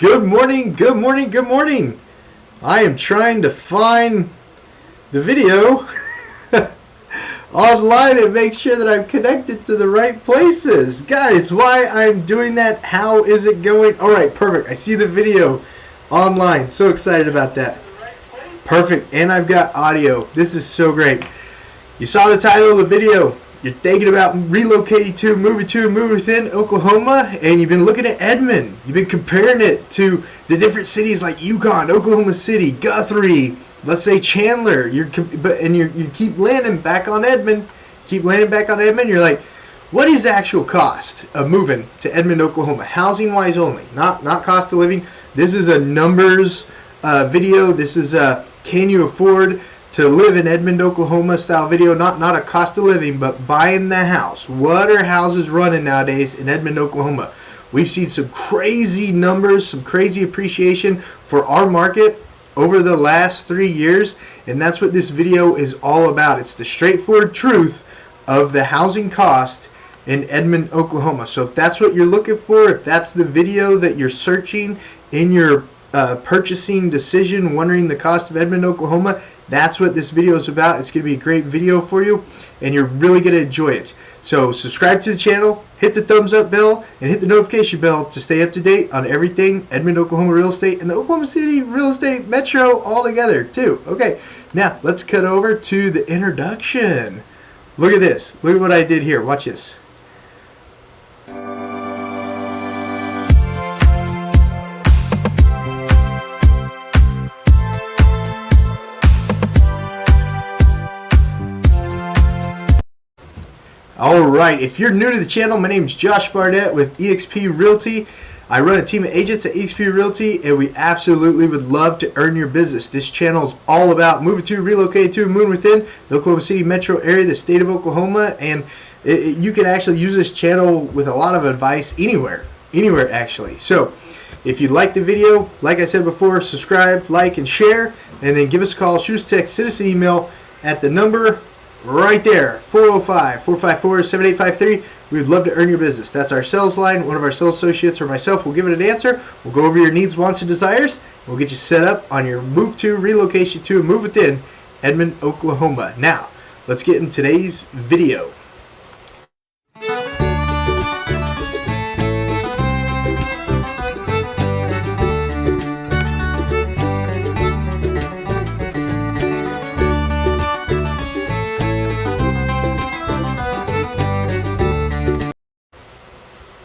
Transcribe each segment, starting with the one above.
Good morning, good morning, good morning. I am trying to find the video online and make sure that I'm connected to the right places. Guys, why I'm doing that? How is it going? All right, perfect. I see the video online. So excited about that. Perfect. And I've got audio. This is so great. You saw the title of the video. You're thinking about relocating to, moving within Oklahoma, and you've been looking at Edmond. You've been comparing it to the different cities like Yukon, Oklahoma City, Guthrie, let's say Chandler. You keep landing back on Edmond. You're like, what is the actual cost of moving to Edmond, Oklahoma? Housing-wise only, not cost of living. This is a numbers video. This is a can you afford to live in Edmond, Oklahoma style video, not a cost of living, but buying the house. What are houses running nowadays in Edmond, Oklahoma? We've seen some crazy numbers, some crazy appreciation for our market over the last 3 years, and that's what this video is all about. It's the straightforward truth of the housing cost in Edmond, Oklahoma. So if that's what you're looking for, if that's the video that you're searching in your purchasing decision, wondering the cost of Edmond, Oklahoma, that's what this video is about. It's going to be a great video for you, and you're really going to enjoy it. So subscribe to the channel, hit the thumbs up bell, and hit the notification bell to stay up to date on everything Edmond, Oklahoma real estate, and the Oklahoma City real estate metro all together too. Okay, now let's cut over to the introduction. Look at this. Look at what I did here. Watch this. Alright, if you're new to the channel, my name is Josh Barnett with eXp Realty. I run a team of agents at eXp Realty, and we absolutely would love to earn your business. This channel is all about moving to, relocating to, moving within the Oklahoma City metro area, the state of Oklahoma, and you can actually use this channel with a lot of advice anywhere actually. So if you like the video, like I said before, subscribe, like, and share, and then give us a call, shoot us a text, send us an email at the number right there, 405-454-7853. We would love to earn your business. That's our sales line. One of our sales associates or myself will give it an answer. We'll go over your needs, wants, and desires. We'll get you set up on your move to, relocation to, and move within Edmond, Oklahoma. Now, let's get in today's video.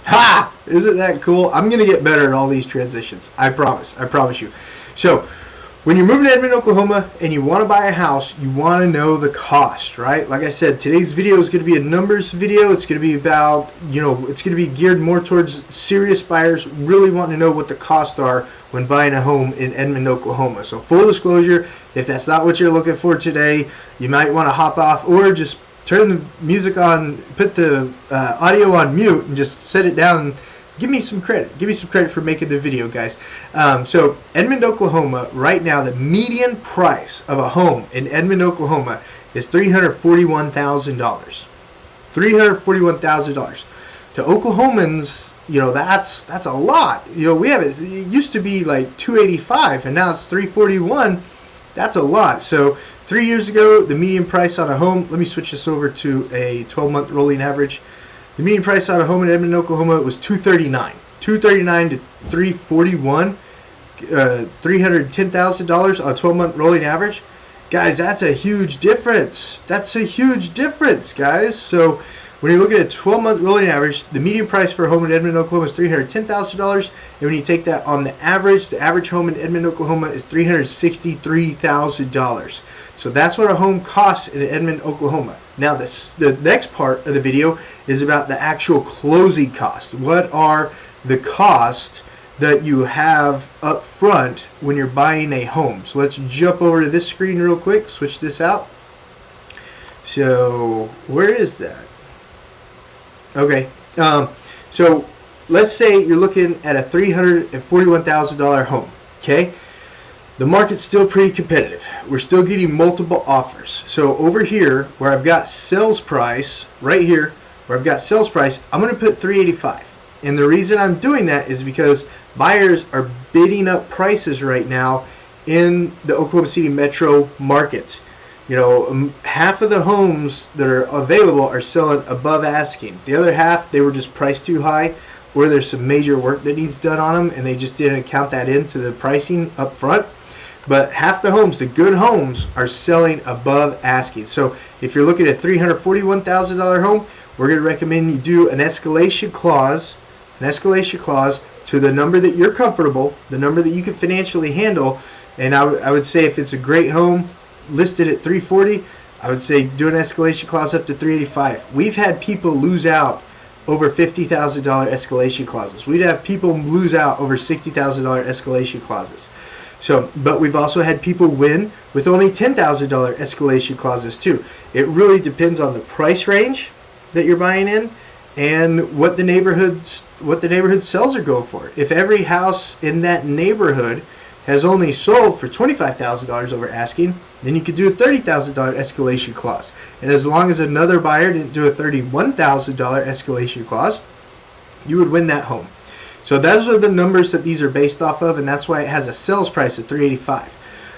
Ha! Isn't that cool? I'm going to get better at all these transitions. I promise you. So, when you're moving to Edmond, Oklahoma, and you want to buy a house, you want to know the cost, right? Like I said, today's video is going to be a numbers video. It's going to be about, it's going to be geared more towards serious buyers really wanting to know what the costs are when buying a home in Edmond, Oklahoma. So, full disclosure, if that's not what you're looking for today, you might want to hop off or just turn the music on, put the audio on mute, and just set it down and give me some credit. Give me some credit for making the video, guys. So Edmond, Oklahoma, right now, the median price of a home in Edmond, Oklahoma is $341,000. $341,000. To Oklahomans, that's a lot. We have it used to be like $285, and now it's $341. That's a lot. So 3 years ago, the median price on a home, let me switch this over to a 12-month rolling average. The median price on a home in Edmond, Oklahoma was $239. $239 to $341, $310,000 on a 12-month rolling average. Guys, that's a huge difference. That's a huge difference, guys. So when you're looking at a 12-month rolling average, the median price for a home in Edmond, Oklahoma is $310,000. And when you take that on the average home in Edmond, Oklahoma is $363,000. So that's what a home costs in Edmond, Oklahoma. Now the next part of the video is about the actual closing costs. What are the costs that you have up front when you're buying a home? So let's jump over to this screen real quick, switch this out. So where is that? Okay, so let's say you're looking at a $341,000 home, okay? The market's still pretty competitive. We're still getting multiple offers. So over here, where I've got sales price, right here, where I've got sales price, I'm going to put $385. And the reason I'm doing that is because buyers are bidding up prices right now in the Oklahoma City metro market. You know, half of the homes that are available are selling above asking. The other half, they were just priced too high, or there's some major work that needs done on them, and they just didn't count that into the pricing up front. But half the homes, the good homes, are selling above asking. So if you're looking at a $341,000 home, we're going to recommend you do an escalation clause to the number that you're comfortable, the number that you can financially handle. And I would say if it's a great home listed at $340,000, I would say do an escalation clause up to $385,000. We've had people lose out over $50,000 escalation clauses. We'd have people lose out over $60,000 escalation clauses. So, but we've also had people win with only $10,000 escalation clauses too. It really depends on the price range that you're buying in and what the neighborhood sales are going for. If every house in that neighborhood has only sold for $25,000 over asking, then you could do a $30,000 escalation clause. And as long as another buyer didn't do a $31,000 escalation clause, you would win that home. So those are the numbers that these are based off of, and that's why it has a sales price of $385,000.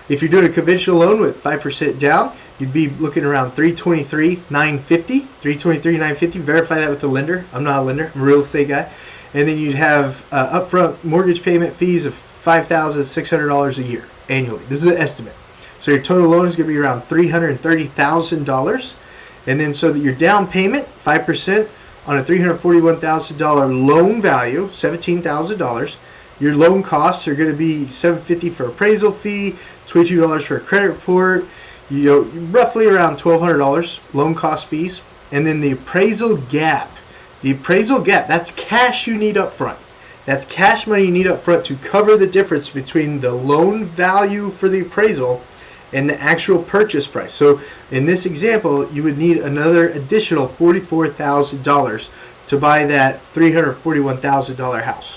If you're doing a conventional loan with 5% down, you'd be looking around $323,950. $323,950. Verify that with the lender. I'm not a lender. I'm a real estate guy. And then you'd have upfront mortgage payment fees of $5,600 a year annually. This is an estimate. So your total loan is going to be around $330,000. And then so that your down payment, 5%, on a $341,000 loan value, $17,000. Your loan costs are going to be $750 for appraisal fee, $22 for a credit report, roughly around $1,200 loan cost fees. And then the appraisal gap. The appraisal gap, that's cash you need up front. That's cash money you need up front to cover the difference between the loan value for the appraisal and the actual purchase price. So in this example, you would need another additional $44,000 to buy that $341,000 house,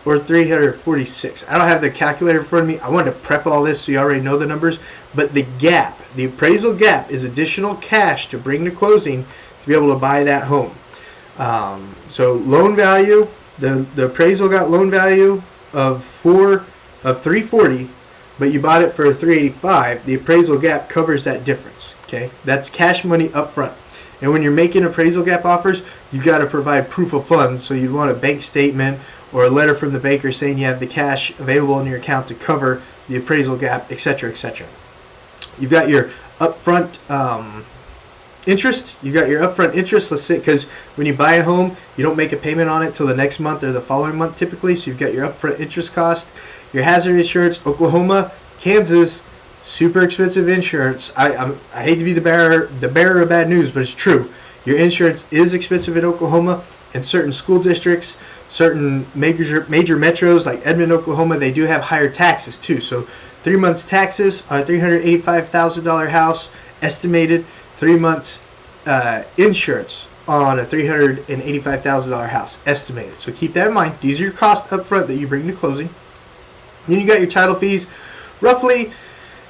or $346,000. I don't have the calculator in front of me. I wanted to prep all this so you already know the numbers. But the gap, the appraisal gap, is additional cash to bring to closing to be able to buy that home. So loan value, the appraisal got loan value of $340,000. But you bought it for $385,000, the appraisal gap covers that difference. Okay, that's cash money up front. And when you're making appraisal gap offers, you got to provide proof of funds. So you'd want a bank statement or a letter from the banker saying you have the cash available in your account to cover the appraisal gap, etc., etc. You've got your upfront interest. You got your upfront interest. Let's say, because when you buy a home, you don't make a payment on it till the next month or the following month typically. So you've got your upfront interest cost. Your hazard insurance, Oklahoma, Kansas, super expensive insurance. I hate to be the bearer of bad news, but it's true. Your insurance is expensive in Oklahoma. In certain school districts, certain major metros like Edmond, Oklahoma, they do have higher taxes too. So 3 months taxes on a $385,000 house, estimated 3 months insurance on a $385,000 house, estimated. So keep that in mind. These are your costs up front that you bring to closing. Then you got your title fees. Roughly,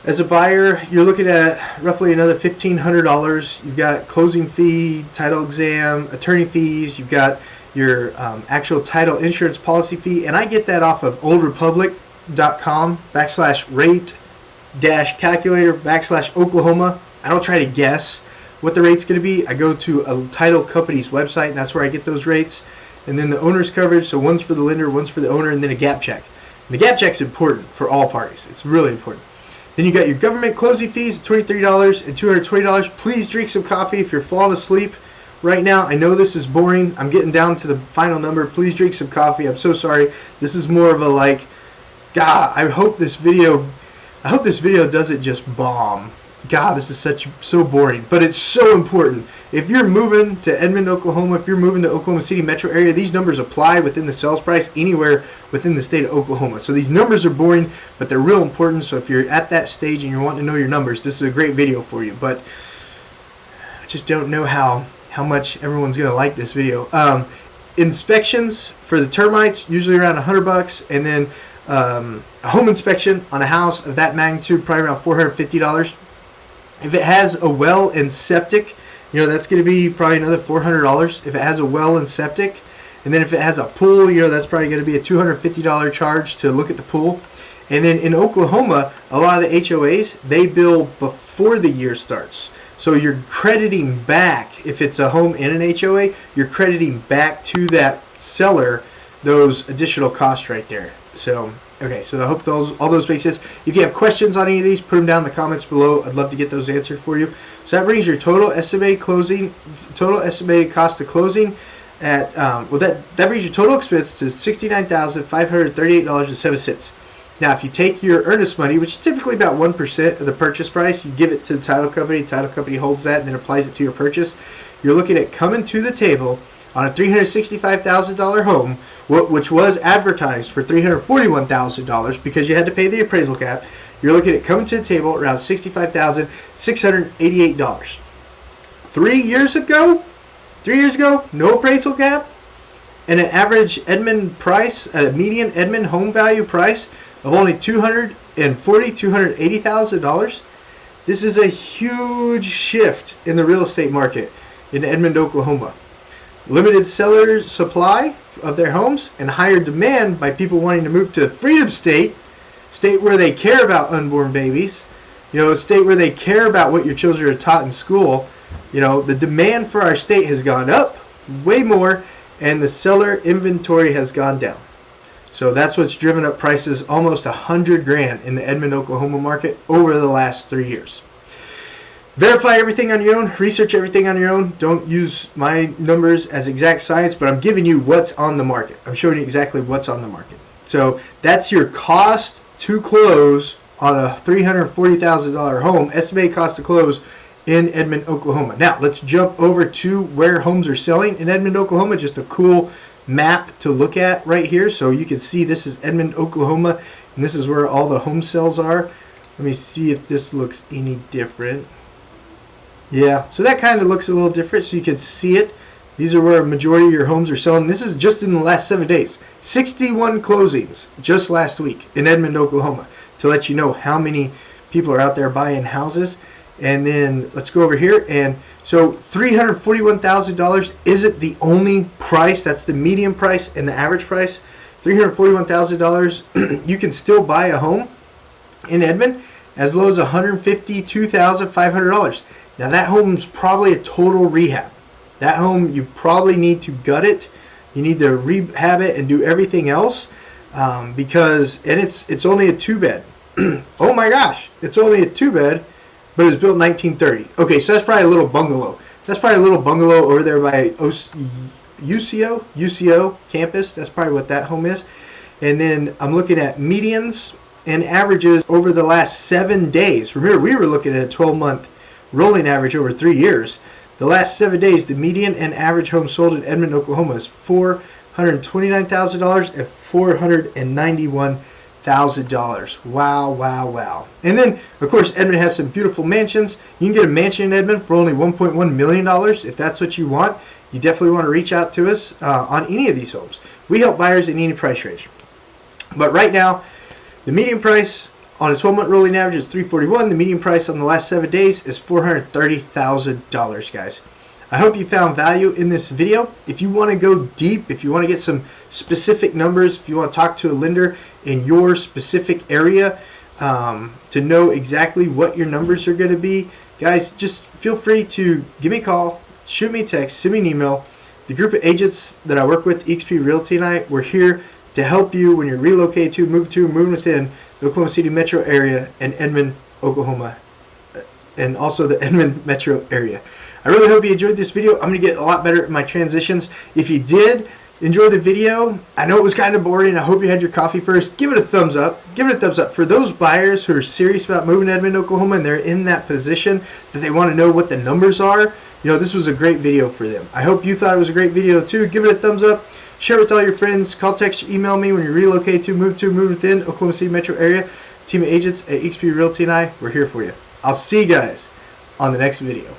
as a buyer, you're looking at roughly another $1,500. You've got closing fee, title exam, attorney fees. You've got your actual title insurance policy fee. And I get that off of oldrepublic.com/rate-calculator/Oklahoma. I don't try to guess what the rate's going to be. I go to a title company's website, and that's where I get those rates. And then the owner's coverage, so one's for the lender, one's for the owner, and then a gap check. The gap check's important for all parties. It's really important. Then you got your government closing fees, $23 and $220. Please drink some coffee if you're falling asleep right now. I know this is boring. I'm getting down to the final number. Please drink some coffee. I'm so sorry. This is more of a like, God, I hope this video doesn't just bomb. God, this is so boring, but it's so important. If you're moving to Edmond, Oklahoma, if you're moving to Oklahoma City metro area, these numbers apply within the sales price anywhere within the state of Oklahoma. So these numbers are boring, but they're real important. So if you're at that stage and you're wanting to know your numbers, this is a great video for you. But I just don't know how much everyone's gonna like this video. Inspections for the termites, usually around $100, and then a home inspection on a house of that magnitude, probably around $450. If it has a well and septic, that's going to be probably another $400 if it has a well and septic. And then if it has a pool, that's probably going to be a $250 charge to look at the pool. And then in Oklahoma, a lot of the HOAs, they bill before the year starts. So you're crediting back, if it's a home in an HOA, you're crediting back to that seller those additional costs right there. So, okay, so I hope all those make sense. If you have questions on any of these, put them down in the comments below. I'd love to get those answered for you. So that brings your total estimated cost to closing at, that brings your total expense to $69,538.07. Now, if you take your earnest money, which is typically about 1% of the purchase price, you give it to the title company holds that and then applies it to your purchase, you're looking at coming to the table on a $365,000 home, which was advertised for $341,000 because you had to pay the appraisal cap. You're looking at coming to the table around $65,688. 3 years ago, no appraisal cap, and an average Edmond price, a median Edmond home value price of only $280,000. This is a huge shift in the real estate market in Edmond, Oklahoma. Limited seller supply of their homes and higher demand by people wanting to move to Freedom State, state where they care about unborn babies, a state where they care about what your children are taught in school. The demand for our state has gone up way more, and the seller inventory has gone down. So that's what's driven up prices almost $100,000 in the Edmond, Oklahoma market over the last 3 years. Verify everything on your own, research everything on your own. Don't use my numbers as exact science, but I'm giving you what's on the market. I'm showing you exactly what's on the market. So that's your cost to close on a $340,000 home, estimated cost to close in Edmond, Oklahoma. Now let's jump over to where homes are selling in Edmond, Oklahoma. Just a cool map to look at right here. So you can see this is Edmond, Oklahoma, and this is where all the home sales are. Let me see if this looks any different. Yeah, so that kind of looks a little different, so you can see it. These are where a majority of your homes are selling. This is just in the last 7 days. 61 closings just last week in Edmond, Oklahoma, to let you know how many people are out there buying houses. And then let's go over here. And so $341,000 isn't the only price. That's the median price and the average price. $341,000, you can still buy a home in Edmond as low as $152,500. Now that home's probably a total rehab. That home, you probably need to gut it. You need to rehab it and do everything else because it's only a 2-bed. Oh my gosh, it's only a 2-bed, but it was built in 1930. Okay, so that's probably a little bungalow. That's probably a little bungalow over there by UCO campus. That's probably what that home is. And then I'm looking at medians and averages over the last 7 days. Remember, we were looking at a 12-month rolling average over 3 years. The last 7 days, the median and average home sold in Edmond, Oklahoma is $429,000 and $491,000. Wow, wow, wow. And then, of course, Edmond has some beautiful mansions. You can get a mansion in Edmond for only $1.1 million. If that's what you want, you definitely want to reach out to us on any of these homes. We help buyers in any price range. But right now, the median price on a 12-month rolling average is $341. The median price on the last 7 days is $430,000, guys. I hope you found value in this video. If you want to go deep, if you want to get some specific numbers, if you want to talk to a lender in your specific area to know exactly what your numbers are going to be, guys, just feel free to give me a call, shoot me a text, send me an email. The group of agents that I work with, eXp Realty and I, we're here to help you when you're relocated to, moving within the Oklahoma City metro area and Edmond, Oklahoma, and also the Edmond metro area. I really hope you enjoyed this video. I'm going to get a lot better at my transitions. If you did enjoy the video, I know it was kind of boring. I hope you had your coffee first. Give it a thumbs up. Give it a thumbs up. For those buyers who are serious about moving to Edmond, Oklahoma, and they're in that position that they want to know what the numbers are, this was a great video for them. I hope you thought it was a great video too. Give it a thumbs up. Share it with all your friends. Call, text, email me when you relocate to, move within Oklahoma City metro area. Team of agents at eXp Realty and I, we're here for you. I'll see you guys on the next video.